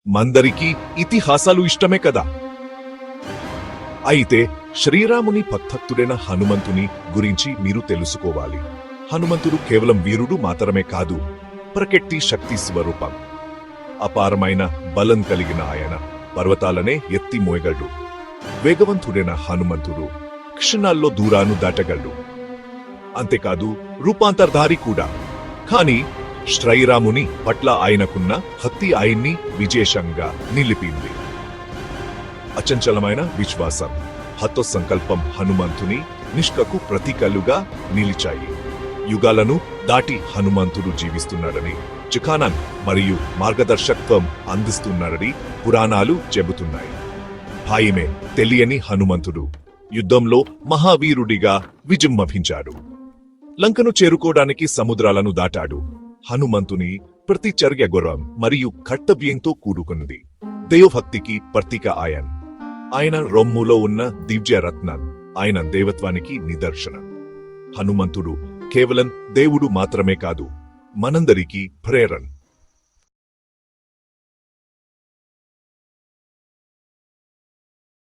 మందరికి ఇతిహాసాలు ఇష్టమే కదా. అయితే శ్రీరాముని భక్తుడైన హనుమంతుని గురించి మీరు తెలుసుకోవాలి. హనుమంతుడు కేవలం వీరుడు మాత్రమే కాదు, ప్రకెట్టి శక్తి స్వరూపం. అపారమైన బలం కలిగిన ఆయన పర్వతాలనే ఎత్తి మోయగలడు. వేగవంతుడైన హనుమంతుడు క్షణాల్లో దూరాను దాటగలడు. అంతేకాదు రూపాంతర్ధారి కూడా. కాని శ్రీరాముని పట్ల ఆయనకున్న భక్తి ఆయన్ని విశేషంగా నిలిపింది. అచంచలమైన విశ్వాసం, హతో సంకల్పం హనుమంతుని నిష్కకు ప్రతీకలుగా నిలిచాయి. యుగాలను దాటి హనుమంతుడు జీవిస్తున్నాడని, చికానం మరియు మార్గదర్శకత్వం అందిస్తున్నాడని పురాణాలు చెబుతున్నాయి. భయమే తెలియని హనుమంతుడు యుద్ధంలో మహావీరుడిగా విజృంభించాడు. లంకను చేరుకోవడానికి సముద్రాలను దాటాడు. హనుమంతుని ప్రతి చర్య గుర్రం మరియు కర్తవ్యంతో కూడుకున్నది. దైవభక్తికి ప్రతీక ఆయన రొమ్ములో ఉన్న దివ్యరత్నం ఆయన దేవత్వానికి నిదర్శనం. హనుమంతుడు కేవలం దేవుడు మాత్రమే కాదు, మనందరికీ ప్రేరణ.